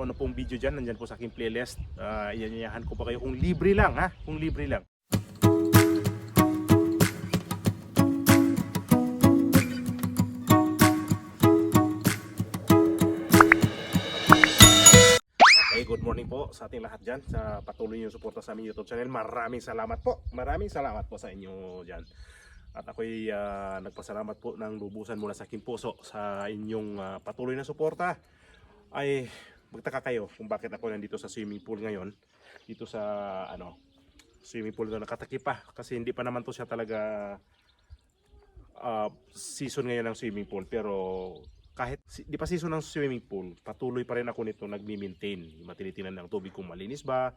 ano pong video dyan, nandyan po sa aking playlist. Iyanyayahan ko pa kayo kung libre lang, ha? Kung libre lang. Okay, good morning po sa ating lahat dyan, sa patuloy niyong suporta sa aming YouTube channel. Maraming salamat po. Maraming salamat po sa inyo dyan. At ako'y nagpasalamat po ng lubusan mula sa aking puso sa inyong patuloy na suporta. Ay magtaka kayo kung bakit ako nandito sa swimming pool ngayon. Dito sa swimming pool na nakatakip pa. Kasi hindi pa naman to siya talaga season ngayon ng swimming pool. Pero kahit di pa season ng swimming pool, patuloy pa rin ako nito nagmi-maintain. Matinitingnan ng tubig kung malinis ba.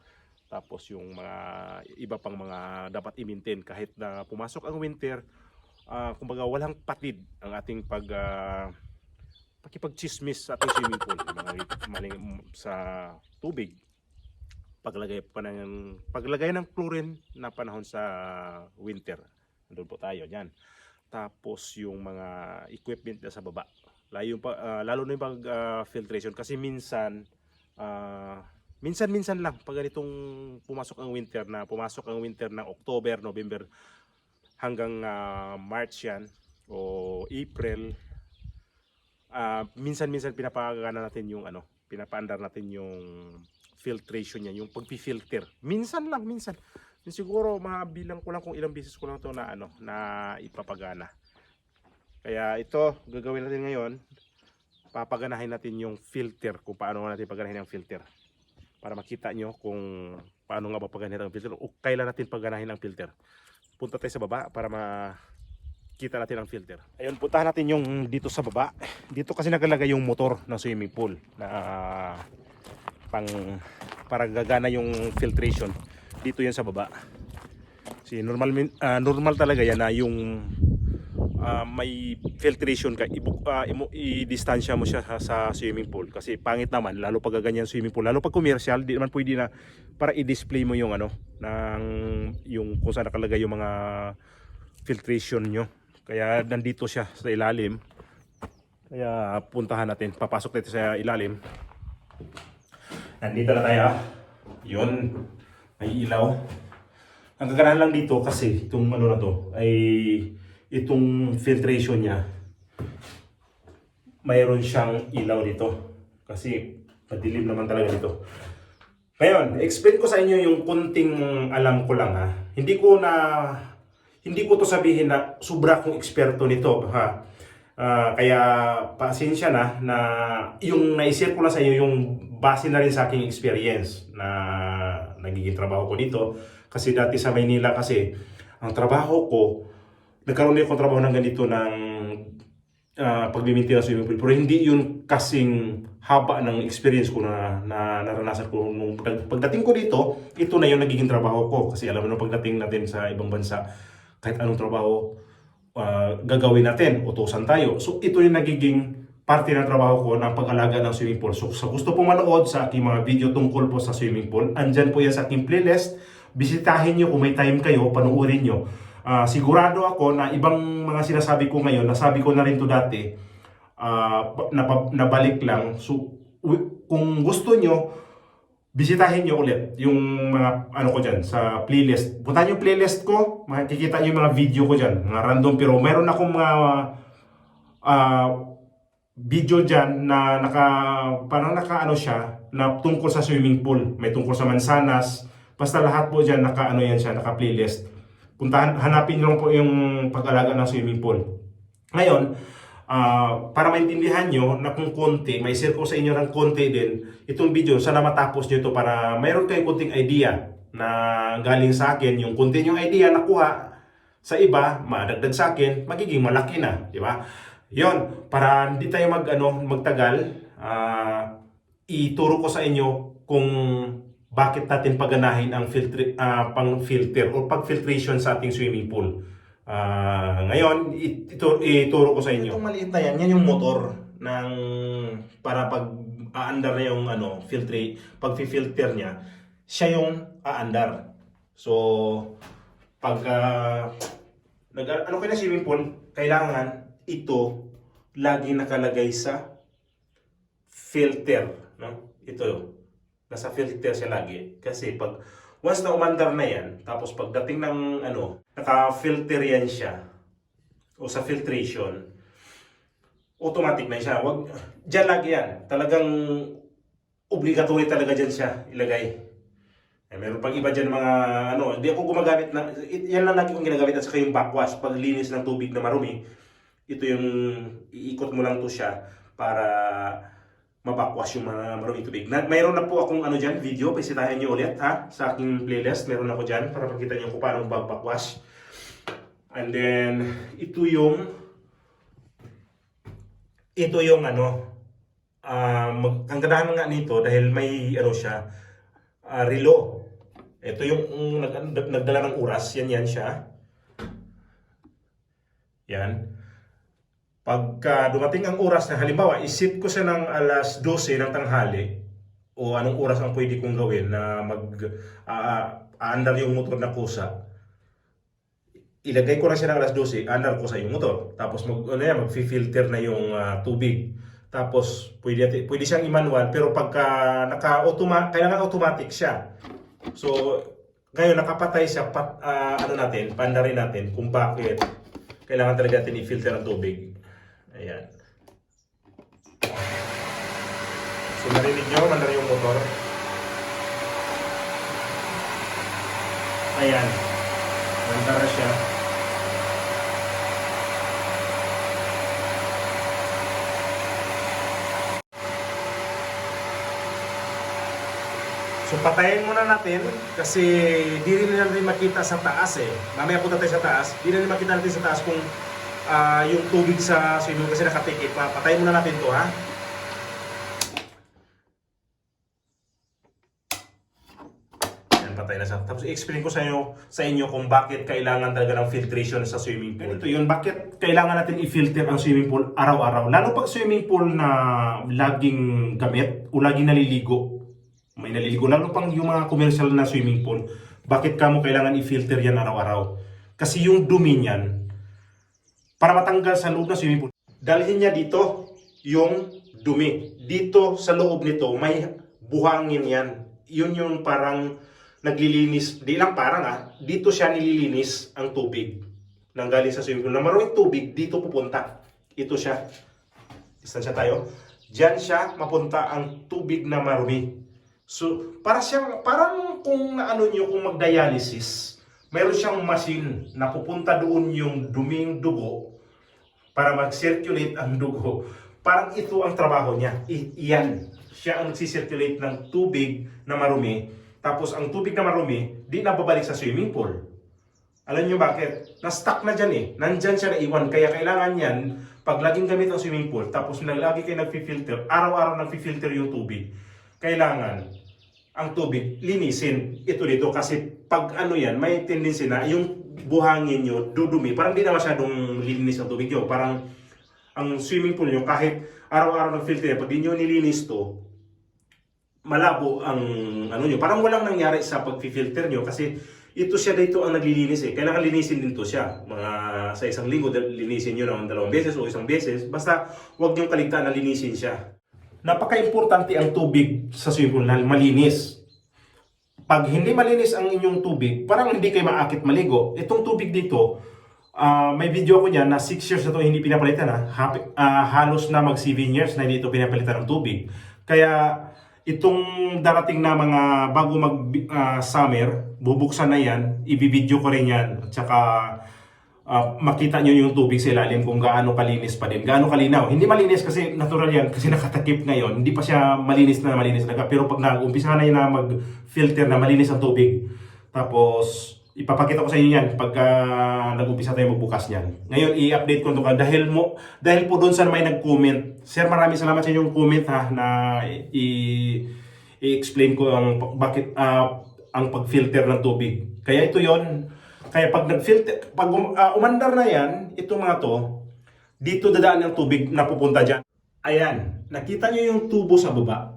Tapos yung mga iba pang mga dapat i-maintain kahit na pumasok ang winter, kumbaga walang patid ang ating pakipag-chismis sa ating swimming pool, mga maling sa tubig. Paglagay ng chlorine na panahon sa winter. Nandun po tayo diyan. Tapos yung mga equipment na sa baba. Lalo na yung pag-filtration kasi minsan lang pag ganitong pumasok ang winter ng October, November hanggang March yan o April, minsan pinapaandar natin yung filtration niya, yung pagpi-filter. Minsan siguro mabilang ko lang kung ilang beses ko lang to na ipapagana. Kaya ito gagawin natin ngayon, papaganahin natin yung filter, kung paano natin paganahin ang filter. Para makita nyo kung paano nga ba paganahin ang filter o kailan natin paganahin ang filter. Punta tayo sa baba para makita natin ang filter. Ayun, puntahan natin yung dito sa baba. Dito kasi nakalagay yung motor ng swimming pool na para gagana yung filtration. Dito yan sa baba. Kasi normal talaga yan na yung may filtration ka, i-distansya mo siya sa swimming pool kasi pangit naman lalo pag ganyan swimming pool, lalo pag commercial, di naman pwede na para i-display mo yung yung kung saan nakalagay yung mga filtration nyo. Kaya nandito siya sa ilalim. Kaya puntahan natin, papasok dito sa ilalim. Nandito na tayo. Yun, may ilaw. Ang kaganahan lang dito kasi itong na to ay itong filtration niya, mayroon siyang ilaw dito kasi madilim naman talaga dito. Ngayon, explain ko sa inyo yung kunting alam ko lang, ha. Hindi ko to sabihin na sobra kong eksperto nito, ha. Kaya pasensya na yung naisip ko lang sa inyo yung base na rin sa aking experience na nagiging trabaho ko dito. Kasi dati sa Maynila kasi ang trabaho ko, nagkaroon din akong trabaho ng ganito ng pagbiminti ng swimming pool. Pero hindi yun kasing haba ng experience ko na naranasan ko. Nung pagdating ko dito, ito na yung nagiging trabaho ko. Kasi alam mo, pagdating natin sa ibang bansa, kahit anong trabaho gagawin natin, utusan tayo. So ito yung nagiging parte ng trabaho ko ng pag-alaga ng swimming pool. So sa gusto pong manood sa aking mga video tungkol po sa swimming pool, andyan po yan sa aking playlist. Bisitahin nyo kung may time kayo, panoorin nyo. Sigurado ako na ibang mga sinasabi ko ngayon, nasabi ko na rin to dati, nabalik lang. So kung gusto nyo, bisitahin nyo ulit yung mga ko dyan sa playlist. Punta nyo yung playlist ko, makikita nyo yung mga video ko dyan, mga random, pero meron akong mga video dyan na siya na tungkol sa swimming pool. May tungkol sa mansanas, basta lahat po dyan naka-playlist. Puntahan, hanapin nyo lang po yung pag-alaga ng swimming pool. Ngayon, para maintindihan nyo na kung konti, may share ko sa inyo ng konti din itong video, sana matapos nyo ito para mayroon kayo konting idea na galing sa akin. Yung konti yung idea nakuha sa iba, madagdag sa akin, magiging malaki na, di ba? Yon, para hindi tayo magtagal, ituro ko sa inyo kung bakit natin paganahin ang pang-filter o pag-filtration sa ating swimming pool. Ngayon, ituro ko sa inyo. Itong maliit na yan yung motor ng para pag-aandar na yung pag-filter niya, siya yung aandar. So, pag kayo na swimming pool, kailangan ito lagi nakalagay sa filter, no? ito, nasa filter siya lagi. Kasi pag once na umandar na yan, tapos pagdating ng naka-filter yan siya, o sa filtration, automatic na siya. Diyan lagi yan. Talagang obligatory talaga dyan siya ilagay. Meron pang iba dyan mga hindi ako gumagamit na, yan lang lagi kong ginagamit at saka yung backwash, paglinis ng tubig na marumi. Ito yung iikot mo lang to siya para mabakwash yung mga maruming tubig. Mayroon na po akong dyan, video, bisitahin nyo ulit ha, sa aking playlist. Meron ako dyan para makita nyo kung paano magbakwash. And then, ito yung ang ganahan nga nito dahil may siya, relo. Ito yung nagdala ng oras, yan siya. Yan. Pagka dumating ang oras na halimbawa, isip ko siya ng alas 12 ng tanghali o anong oras ang pwede kong gawin na aandar yung motor na kusa. Ilagay ko na siya ng alas 12, aandar ko sa yung motor. Tapos mag-filter na yung tubig. Tapos pwede siyang i-manual pero pagka kailangan automatic siya. So ngayon nakapatay siya, pandarin natin kung bakit kailangan talaga natin i-filter ang tubig. Ayan. So narinig nyo, mandar yung motor. Ayan. Mandar siya. So patayin muna natin kasi di rin natin makita sa taas eh. Mamaya punta tayo sa taas. Di rin makita natin sa taas kung yung tubig sa swimming kasi nakatikip. Patayin muna natin to ha. Yan, patay na siya. Tapos i-explain ko sa inyo kung bakit kailangan talaga ng filtration sa swimming pool. Ito yun, bakit kailangan natin i-filter ang swimming pool araw-araw. Lalo pag swimming pool na laging gamit o laging naliligo. May naliligo. Lalo pang yung mga commercial na swimming pool. Bakit kamo kailangan i-filter yan araw-araw? Kasi yung dumi niyan, para matanggal sa loob ng swimming pool, dalhin niya dito yung dumi. Dito sa loob nito, may buhangin yan. Yun yung parang naglilinis. Di lang parang dito siya nililinis ang tubig. Nanggaling sa swimming pool. Na maruming tubig, dito pupunta. Ito siya. Distansya tayo. Diyan siya mapunta ang tubig na marumi. So, parang kung kung mag-dialysis, mayroon siyang machine na pupunta doon yung duming dugo para mag-circulate ang dugo. Parang ito ang trabaho niya. Iyan. Siya ang nagsisirculate ng tubig na marumi. Tapos ang tubig na marumi, di na babalik sa swimming pool. Alam niyo bakit? Na-stuck na dyan eh. Nandyan siya naiwan. Kaya kailangan yan, pag laging gamit ang swimming pool, tapos lagi kayo nag-filter, araw-araw nag-filter yung tubig, kailangan ang tubig linisin ito dito kasi pag yan may tendency na yung buhangin nyo dudumi, parang di na masyadong linis ang tubig nyo. Parang ang swimming pool nyo kahit araw-araw ng filter, pag di nyo nilinis to, malabo ang nyo, parang walang nangyari sa pag-filter nyo kasi ito siya dito ang naglilinis eh. Kailangan linisin din to siya mga sa isang linggo, linisin nyo ng 2 beses o 1 beses, basta huwag nyo kaligtaan na linisin siya. Napaka-importante ang tubig sa swimming pool na malinis. Pag hindi malinis ang inyong tubig, parang hindi kayo maakit maligo. Itong tubig dito, may video ko niyan na 6 years na ito hindi pinapalitan halos na mag 7 years na hindi ito pinapalitan ng tubig. Kaya itong darating na mga bago mag summer, bubuksan na yan, ibibideo ko rin yan. At saka makita nyo yung tubig sa ilalim kung gaano kalinis pa din, gaano kalinaw. Hindi malinis kasi natural yan, kasi nakatakip ngayon. Hindi pa siya malinis na pero pag nag-umpisa na yan na mag-filter na malinis ang tubig. Tapos ipapakita ko sa inyo yan pag nag-umpisa tayo magbukas niyan. Ngayon i-update ko ito dahil po doon sa may nag-comment. Sir, maraming salamat sa inyong comment na i-explain ko bakit ang pag-filter ng tubig. Kaya ito yon. Kaya pag nag-filter, pag umandar na yan, itong mga to, dito dadaan yung tubig na pupunta dyan. Ayan, nakita nyo yung tubo sa baba.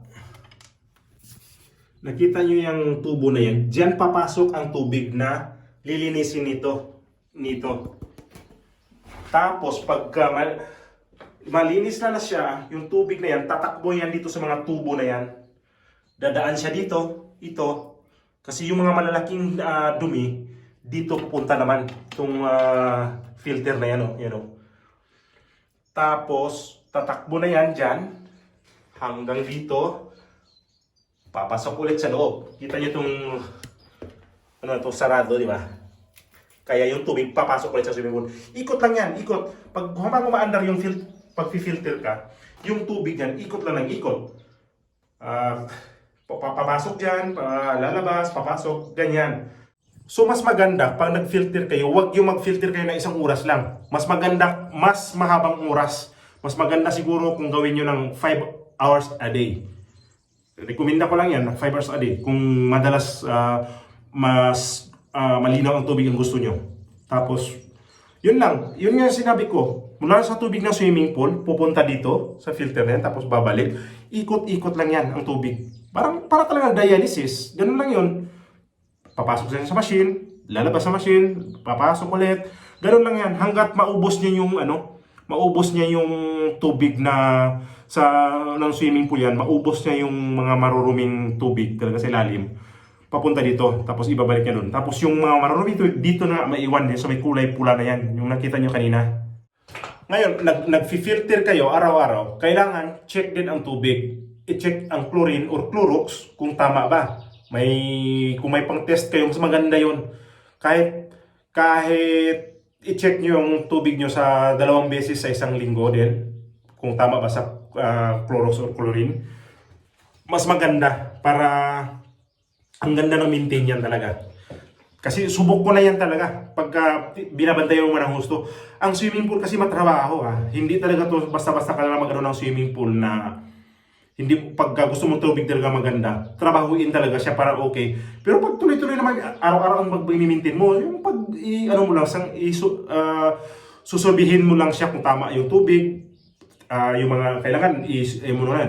Nakita nyo yung tubo na yan. Diyan papasok ang tubig na lilinisin nito. Tapos pagka malinis na siya, yung tubig na yan, tatakbo yan dito sa mga tubo na yan. Dadaan siya dito, ito. Kasi yung mga malalaking dumi, dito pupunta naman itong filter na yan, oh. Yan, oh. Tapos, tatakbo na yan dyan hanggang dito. Papasok ulit sa loob. Kita nyo itong itong sarado, di ba? Kaya yung tubig papasok ulit sa swimming pool. Ikot lang yan, ikot. Pag umaandar yung pag-filter ka, yung tubig yan, ikot lang ng ikot. Papasok dyan, lalabas, papasok, ganyan. So mas maganda, pag nag-filter kayo, huwag yung mag-filter kayo na 1 oras lang. Mas maganda, mas mahabang oras. Mas maganda siguro kung gawin nyo ng 5 hours a day. Rekomenda ko lang yan, 5 hours a day. Kung madalas mas malinaw ang tubig ang gusto nyo. Tapos, yun lang. Yun nga sinabi ko. Mula sa tubig ng swimming pool, pupunta dito sa filter na yan, tapos babalik. Ikot-ikot lang yan ang tubig. Para talaga dialysis. Ganun lang yun. Papasok siya sa machine, lalabas sa machine, papasok ulit. Ganun lang yan. Hanggat maubos niya yung maubos niya yung tubig na ng swimming pool yan, maubos niya yung mga maruruming tubig talaga sa ilalim. Papunta dito, tapos ibabalik niya doon. Tapos yung mga maruruming tubig dito na maiwan din, so may kulay pula na yan, yung nakita niyo kanina. Ngayon, nag-filter kayo araw-araw, kailangan check din ang tubig. I-check ang chlorine or Clorox kung tama ba. Kung may pang-test kayo, mas maganda yon. Kahit i-check nyo yung tubig nyo sa 2 beses sa 1 linggo din, kung tama ba sa Clorox or chlorine, mas maganda para ang ganda ng maintain yan talaga. Kasi subok ko na yan talaga pagka binabantayan mo ng gusto. Ang swimming pool kasi matrabaho ha. Hindi talaga to basta-basta ka lang mag-ano ng swimming pool na hindi pagka gusto mong tubig talaga maganda. Trabahuin talaga siya para okay. Pero pag tuloy-tuloy naman araw-araw ang mag-maintain mo, yung pag mo lang susurbihin mo lang siya kung tama yung tubig. Yung mga kailangan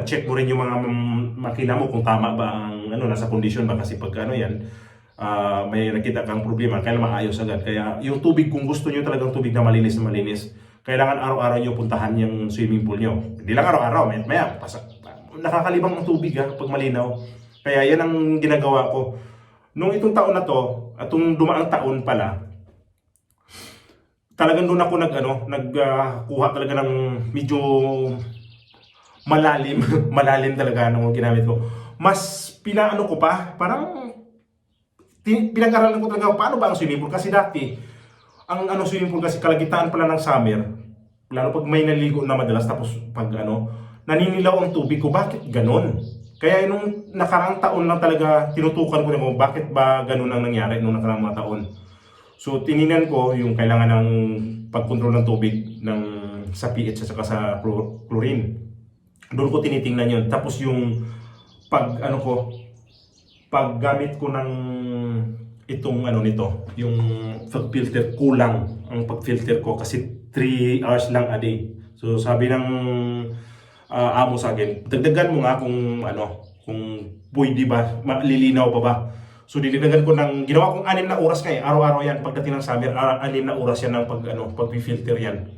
check mo rin yung mga makina mo kung tama ba ang nasa condition ba, kasi pag yan may nakita kang problema, kailangan maayos agad. Kaya yung tubig, kung gusto niyo talagang tubig na malinis, kailangan araw-araw niyo puntahan yung swimming pool niyo. Hindi lang araw-araw, maya nakakalibang ang tubig pag malinaw. Kaya yan ang ginagawa ko. Nung itong taon na to, atong dumaang taon pala, talagang doon ako nagkuha talaga ng medyo malalim, malalim talaga nung ginamit ko. Mas pinaano ko pa, parang pinag-aralan ko talaga paano ba ang swimming pool. Kasi dati, ang swimming pool kasi kalagitaan pala ng summer, lalo pag may naligo na madalas, tapos pag naninilaw ang tubig ko, bakit ganon? Kaya nung nakaraang taon lang talaga tinutukan ko kung bakit ba ganon ang nangyari nung nakaraang mga taon. So tiningnan ko yung kailangan ng pagkontrol ng tubig sa pH at saka sa chlorine. Doon ko tinitingnan yun. Tapos yung paggamit ko ng itong nito, yung pag-filter, kulang ang pag-filter ko kasi 3 hours lang a day. So sabi ng amo sa akin, dagdagan mo nga kung pwede ba, malilinaw pa ba. So dinagdagan ko ginawa kong 6 na oras ngayon, araw-araw yan pagdating ng summer, 6 na oras yan ng pag-filter yan.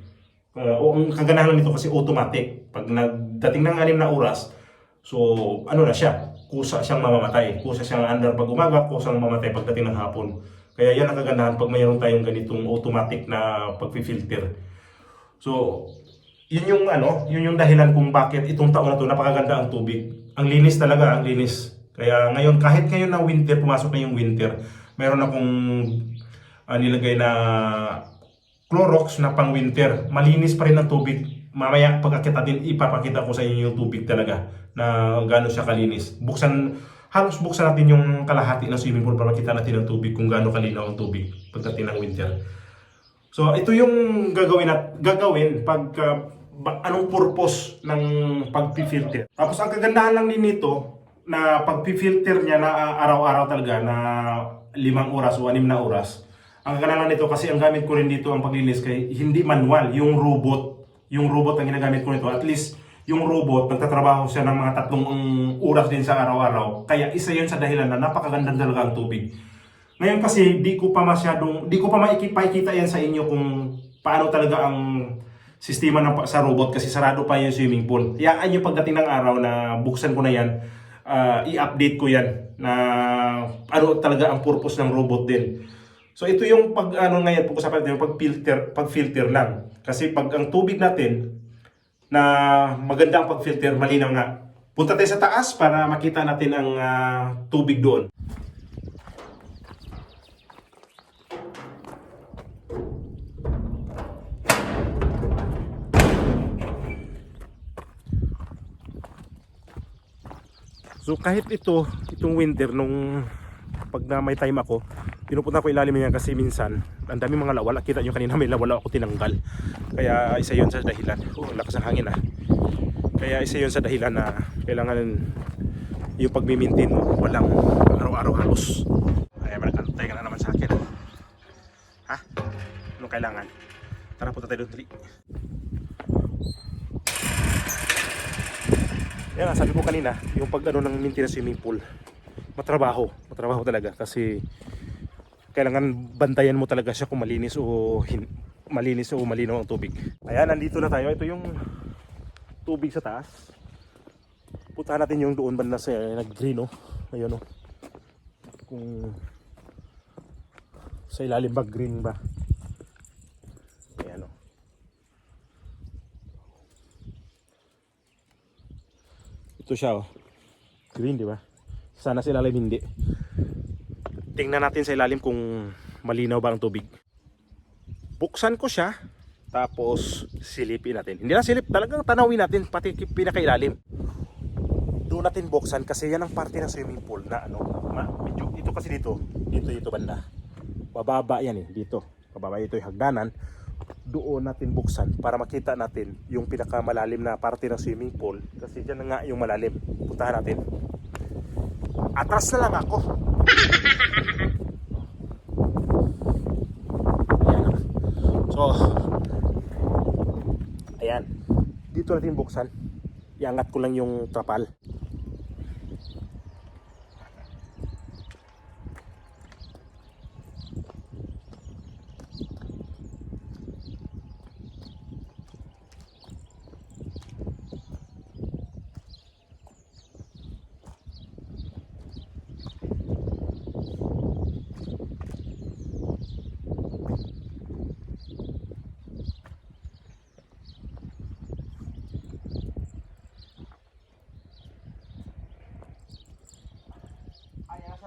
Ang kaganahan nito kasi automatic. Pag nagdating ng 6 na oras, so na siya, kusa siyang mamamatay. Kusa siyang andar pag umaga, kusa siyang mamamatay pagdating ng hapon. Kaya yan ang kaganahan pag mayroon tayong ganitong automatic na pag-filter. So yun yung dahilan kung bakit itong taon na to napakaganda ang tubig. Ang linis talaga, ang linis. Kaya ngayon, kahit ngayon na winter, pumasok na yung winter, meron akong nilagay na Clorox na pang winter. Malinis pa rin ang tubig. Mamaya pagkakit natin, ipapakita ko sa inyo yung tubig talaga na gaano siya kalinis. Halos buksan natin yung kalahati ng swimming pool para makita natin ang tubig, kung gaano kalinaw ang tubig pagdating ng winter. So ito yung gagawin pag anong purpose ng pag-filter. Tapos ang kagandahan lang din nito na pag-filter niya na araw-araw talaga na 5 oras o 6 na oras. Ang kagandahan nito kasi ang gamit ko rin dito ang paglinis kay hindi manual, yung robot ang ginagamit ko nito. At least yung robot nagtatrabaho siya ng mga 3 oras din sa araw-araw. Kaya isa 'yun sa dahilan na napakaganda talaga ang tubig. Ngayon kasi di ko pa maikita yan sa inyo kung paano talaga ang sistema sa robot kasi sarado pa yung swimming pool. Hayaan nyo pagdating ng araw na buksan ko na yan, i-update ko yan na ano talaga ang purpose ng robot din. So ito yung pag ano ngayon, pag-usapan natin yung pag-filter lang. Kasi pag ang tubig natin na maganda ang pag-filter, malinaw nga. Punta tayo sa taas para makita natin ang tubig doon. So kahit itong winter nung pag na may time ako, pinupunta ko ilalim niyan kasi minsan ang daming mga lawala. Kita nyo kanina may lawala ako tinanggal. Kaya isa yun sa dahilan. Lakas ang hangin Kaya isa yun sa dahilan na kailangan yung pag-maintain mo walang araw-araw halos. Kaya malakantay ka na naman sa akin. Ha? Anong kailangan? Tara punta tayo doon. Yan, sabi ko kanina, yung pag ano ng maintenance swimming pool, matrabaho talaga kasi kailangan bantayan mo talaga siya kung malinis o malinaw ang tubig. Ayan, nandito na tayo. Ito yung tubig sa taas. Puntahan natin yung doon banda sa nag-green Ayun kung sa ilalim ba green ba. Ayan Ito siya green, di ba? Sana sa ilalim hindi. Tingnan natin sa ilalim kung malinaw ba ang tubig. Buksan ko siya, tapos silipin natin. Hindi na silip, talagang tanawin natin pati pinakailalim. Doon natin buksan kasi yan ang parte ng swimming pool na medyo, ito kasi dito banda. Bababa yan dito. Bababa ito yung hagdanan. Doon natin buksan para makita natin yung pinakamalalim na parte ng swimming pool kasi dyan na nga yung malalim. Puntahan natin. Atras na lang ako. So ayan, dito natin buksan. Iangat ko lang yung trapal.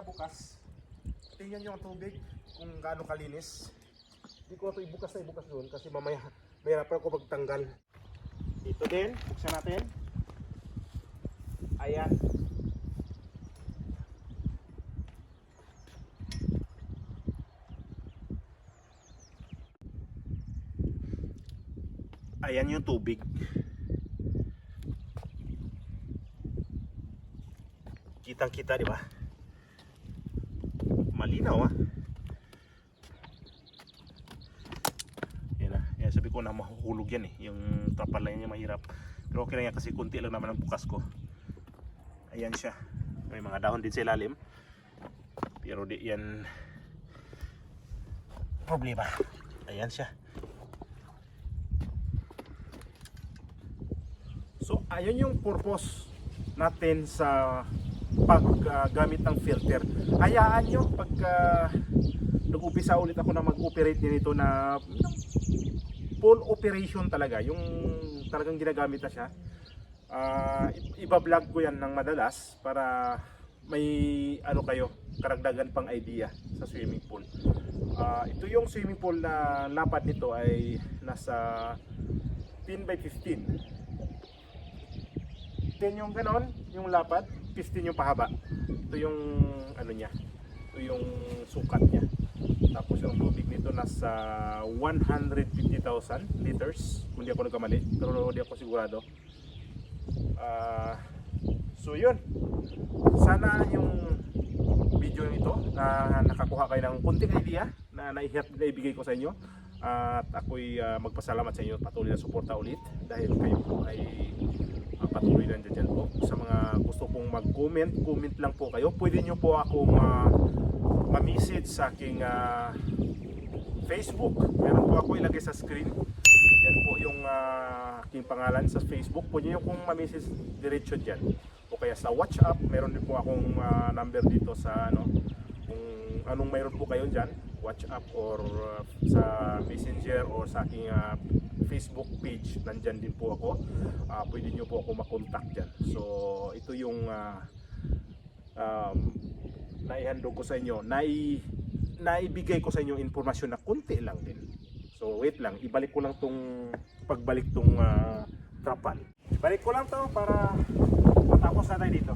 Bukas. Tingnan nyo ang tubig kung gaano kalinis. Hindi ko ito ibukas doon kasi mamaya mahirapan ako magtanggal. Dito din, buksan natin. Ayan. Ayan yung tubig. Kitang-kita, di ba? Malinaw yan sabi ko na mahuhulog yan yung trapal lang niya mahirap, pero okay lang yan kasi kunti lang naman ang bukas ko. Ayan siya, may mga dahon din sa ilalim pero di yan problema. Ayan siya. So ayun yung purpose natin sa paggamit ng filter. Hayaan nyo pagka nag-upisa ulit ako na mag-operate nito na full operation talaga, yung talagang ginagamit na siya. Iba-vlog ko yan ng madalas para may kayo, karagdagan pang idea sa swimming pool. Ito yung swimming pool na lapad nito ay nasa 10 by 15. 10 yung ganon, yung lapad, 15 yung pahaba. Ito yung niya. Ito yung sukat niya. Tapos yung tubig nito nasa 150,000 liters, kung di ako nagkamali, pero di ako sigurado. So yun. Sana yung video nito na nakakuha kayo ng kunting idea na naibigay ko sa inyo. At ako'y magpasalamat sa inyo, patuloy na suporta ulit dahil kayo po ay patuloy lang dyan po. Sa mga gusto pong mag-comment, comment lang po kayo. Pwede nyo po akong ma-message sa aking Facebook. Meron po ako ilagay sa screen. Yan po yung aking pangalan sa Facebook. Pwede nyo kong ma-message diretso dyan. o kaya sa WhatsApp. Meron din po akong number dito sa ano, kung anong mayroon po kayo dyan, WhatsApp or sa Messenger or sa aking Facebook page, nandyan din po ako. Pwede nyo po ako makontak dyan. So ito yung naihandog ko sa inyo, naibigay ko sa inyo informasyon na kunti lang din. So wait lang, ibalik ko lang tong pagbalik tong trapal. Ibalik ko lang to para matapos na tayo dito.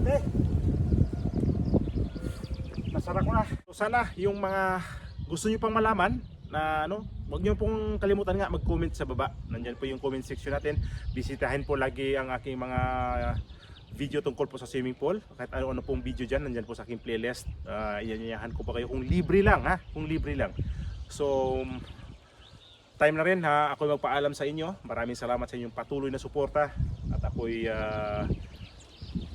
Okay. Nasara ko na. So sana yung mga gusto nyo pang malaman na ano, huwag nyo pong kalimutan nga mag-comment sa baba. Nandyan po yung comment section natin. Bisitahin po lagi ang aking mga video tungkol po sa swimming pool. Kahit ano pong video dyan, nandyan po sa aking playlist. Iyanyahan ko pa kayo kung libre lang ha. Kung libre lang. So time na rin ha, ako magpaalam sa inyo. Maraming salamat sa inyong patuloy na suporta. At ako'y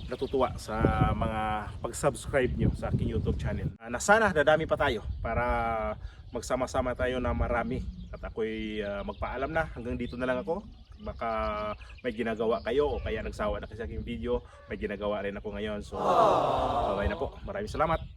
natutuwa sa mga pag-subscribe nyo sa aking YouTube channel. Na sana dadami pa tayo para magsama-sama tayo na marami. At ako'y magpaalam na. Hanggang dito na lang ako. Baka may ginagawa kayo o kaya nagsawa na kasi sa aking video. May ginagawa rin ako ngayon. So, bye na po. Maraming salamat.